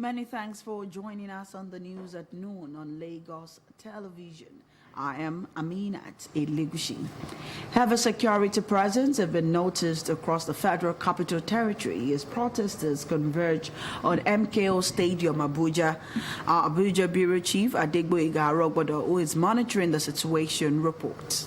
Many thanks for joining us on the news at noon on Lagos Television. I am Aminat Elegushi. Heavy security presence have been noticed across the Federal Capital Territory as protesters converge on MKO Stadium, Abuja. Our Abuja Bureau Chief Adegboyega Arogbodo, who is monitoring the situation, reports.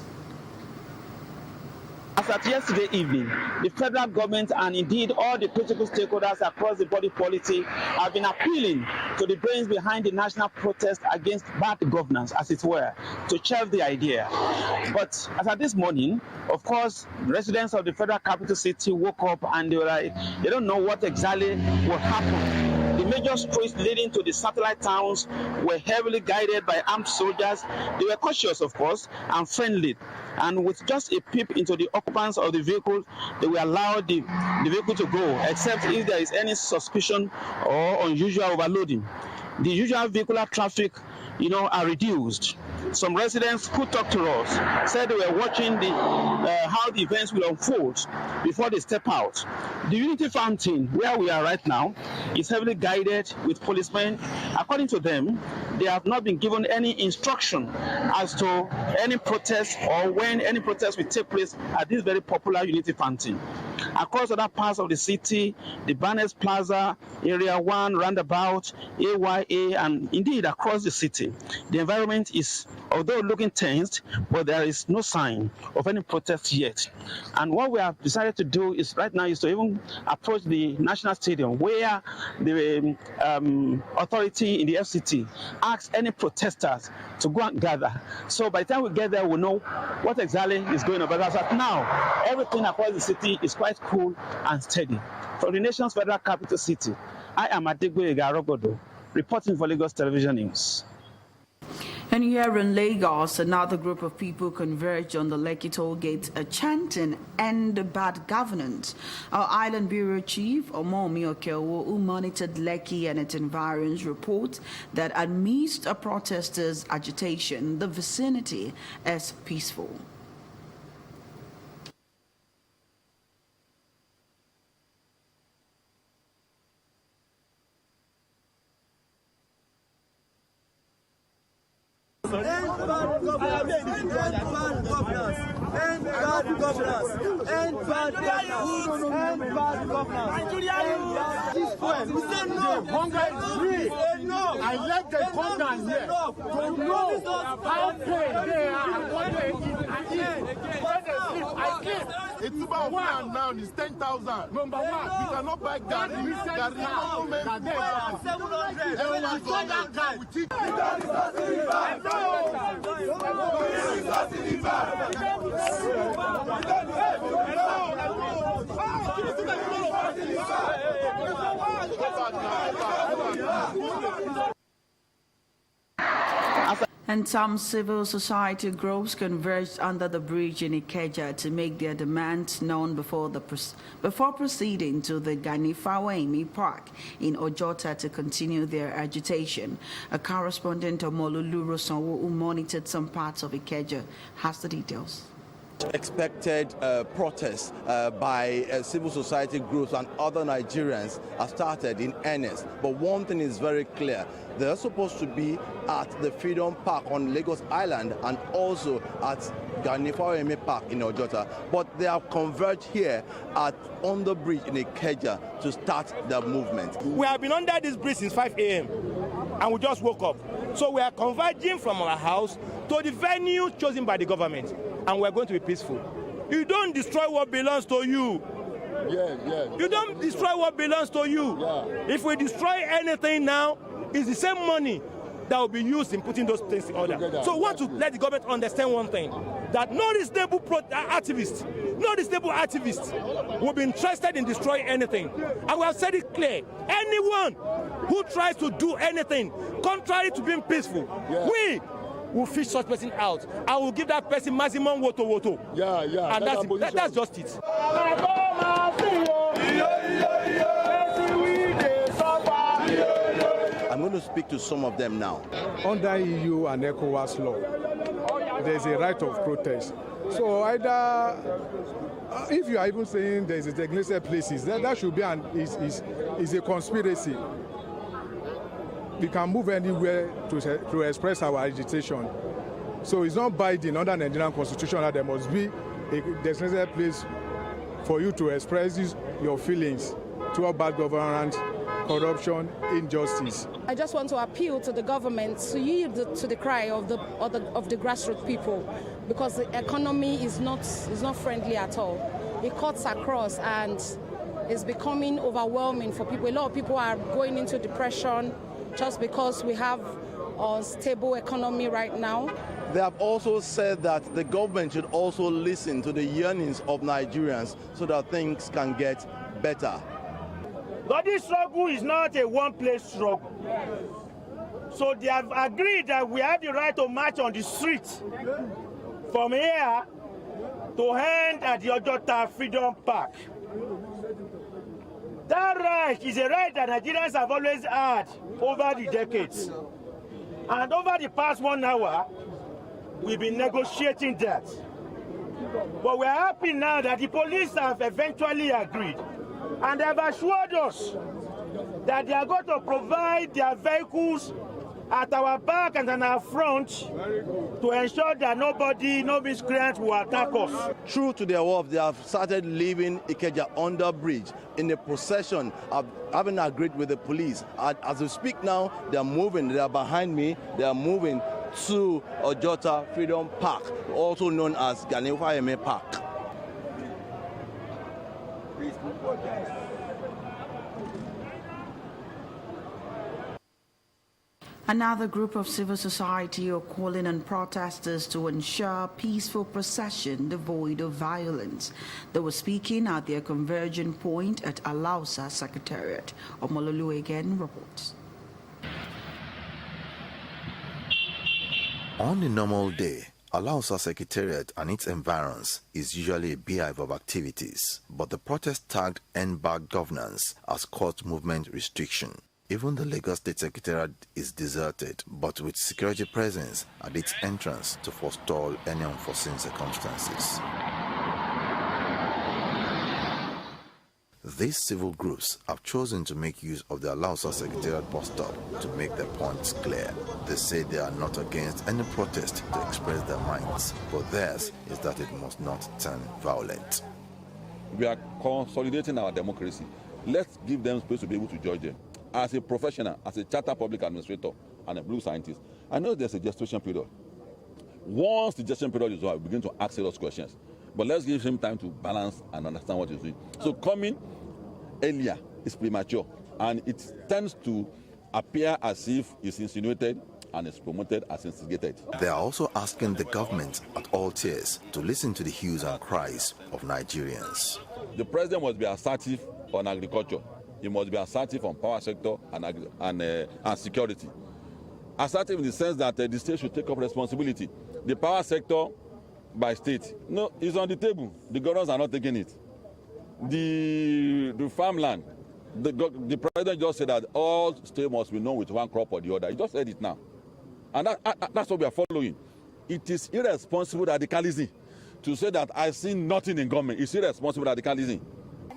As at yesterday evening, the federal government and indeed all the critical stakeholders across the body politic have been appealing to the brains behind the national protest against bad governance, as it were, to shelve the idea. But as at this morning, of course, residents of the federal capital city woke up and they were like, they don't know what exactly will happen. The major streets leading to the satellite towns were heavily guided by armed soldiers. They were cautious, of course, and friendly. And with just a peep into the occupants of the vehicle, they will allow the vehicle to go, except if there is any suspicion or unusual overloading. The usual vehicular traffic, are reduced. Some residents who talked to us said they were watching how the events will unfold before they step out. The Unity Fountain, where we are right now, is heavily guided with policemen. According to them, they have not been given any instruction as to any protest or when any protest will take place at this very popular Unity Fountain. Across other parts of the city, the Barnes Plaza, Area 1, Roundabout, AYA, and indeed across the city, the environment is, although looking tense, but there is no sign of any protest yet. And what we have decided to do is right now is to even approach the National Stadium, where the authority in the FCT asks any protesters to go and gather. So by the time we get there, we'll know what exactly is going on. But as of now, everything across the city is quite cool and steady. From the nation's federal capital city, I am Adegboyega Arogbodo, reporting for Lagos Television News. And here in Lagos, another group of people converged on the Lekki toll gate, chanting "End bad governance." Our Island Bureau Chief, Omomi Okeowo, who monitored Lekki and its environs, reports that amidst a protesters' agitation, the vicinity is peaceful. I let them come down here to know how pain they are and what they eat. I sleep. It's about one now, it's 10,000. Number one, we cannot buy Gary. And some civil society groups converged under the bridge in Ikeja to make their demands known before proceeding to the Gani Fawehinmi Park in Ojota to continue their agitation. A correspondent of Molulu Sanwo, who monitored some parts of Ikeja, has the details. Expected protests by civil society groups and other Nigerians have started in earnest. But one thing is very clear. They're supposed to be at the Freedom Park on Lagos Island and also at Gani Fawehinmi Park in Ojota. But they have converged here on the bridge in Ikeja to start the movement. We have been under this bridge since 5 a.m. and we just woke up. So we are converging from our house to the venue chosen by the government. And we're going to be peaceful. You don't destroy what belongs to you. You don't destroy what belongs to you. If we destroy anything now, it's the same money that will be used in putting those things in order. So we want to let the government understand one thing, that no reasonable activists will be interested in destroying anything. And we have said it clear. Anyone who tries to do anything contrary to being peaceful, we will fish such person out. I will give that person maximum woto. And that's just it. I'm going to speak to some of them now. Under EU and ECOWAS law, there's a right of protest. So either, if you are even saying there's a designated places, that should be is a conspiracy. we can move anywhere to express our agitation. So it's not binding under the Nigerian Constitution that there must be a designated place for you to express your feelings toward bad governance, corruption, injustice. I just want to appeal to the government to yield to the cry of the grassroots people, because the economy is not friendly at all. It cuts across and is becoming overwhelming for people. A lot of people are going into depression just because we have a stable economy right now. They have also said that the government should also listen to the yearnings of Nigerians so that things can get better. But this struggle is not a one-place struggle. So they have agreed that we have the right to march on the street from here to end at the Ojota Freedom Park. That right is a right that Nigerians have always had over the decades. And over the past 1 hour, we've been negotiating that. But we're happy now that the police have eventually agreed. And they have assured us that they are going to provide their vehicles at our back and on our front to ensure that no miscreants will attack us. True to their word, they have started leaving Ikeja under bridge in the procession of having agreed with the police. As we speak now, they are moving. They are behind me. They are moving to Ojota Freedom Park, also known as Gani Fayeme Park. Another group of civil society are calling on protesters to ensure peaceful procession devoid of violence. They were speaking at their converging point at Alausa Secretariat. Omololu again reports. On a normal day, Alausa Secretariat and its environs is usually a beehive of activities, but the protest tagged End Bad Governance has caused movement restriction. Even the Lagos State Secretariat is deserted, but with security presence at its entrance to forestall any unforeseen circumstances. These civil groups have chosen to make use of the Alausa Secretariat bus stop to make their points clear. They say they are not against any protest to express their minds, but theirs is that it must not turn violent. We are consolidating our democracy. Let's give them space to be able to judge them. As a professional, as a chartered public administrator and a blue scientist, I know there's a gestation period. Once the gestation period is over, we begin to ask those questions. But let's give him time to balance and understand what he's doing. So coming earlier is premature, and it tends to appear as if it's insinuated and is promoted as instigated. They are also asking the government at all tiers to listen to the hues and cries of Nigerians. The president must be assertive on agriculture. He must be assertive on power sector and security. Assertive in the sense that the state should take up responsibility. The power sector by state, no, is on the table. The governors are not taking it. The farmland, the president just said that all state must be known with one crop or the other. He just said it now. And that's what we are following. It is irresponsible radicalism to say that I see nothing in government. It's irresponsible radicalism.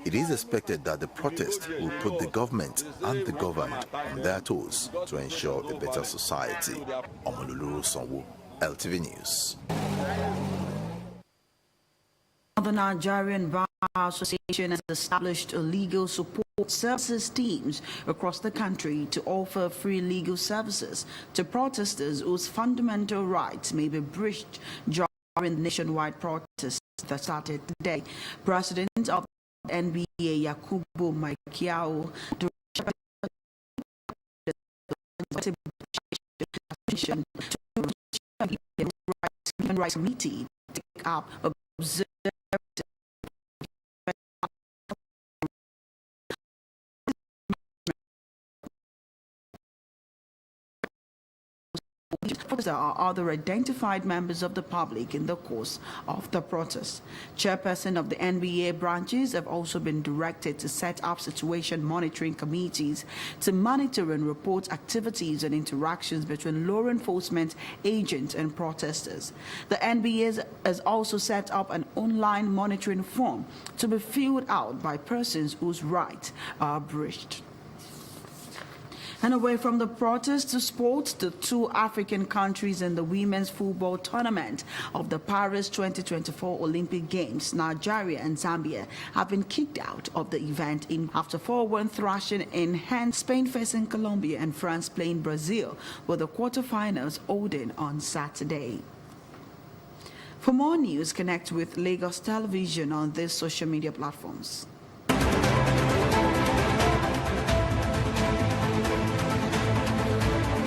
It is expected that the protest will put the government and the governed on their toes to ensure a better society. Omololu Sonwo, LTV News. The Nigerian Bar Association has established a legal support services teams across the country to offer free legal services to protesters whose fundamental rights may be breached during the nationwide protests that started today. President of NBA Yakubu Maikiao human rights committee to take up observe are other identified members of the public in the course of the protest. Chairperson of the NBA branches have also been directed to set up situation monitoring committees to monitor and report activities and interactions between law enforcement agents and protesters. The NBA has also set up an online monitoring form to be filled out by persons whose rights are breached. And away from the protest to sports, the two African countries in the women's football tournament of the Paris 2024 Olympic Games, Nigeria and Zambia, have been kicked out of the event after 4-1 thrashing in hand, Spain facing Colombia and France playing Brazil, with the quarterfinals holding on Saturday. For more news, connect with Lagos Television on these social media platforms.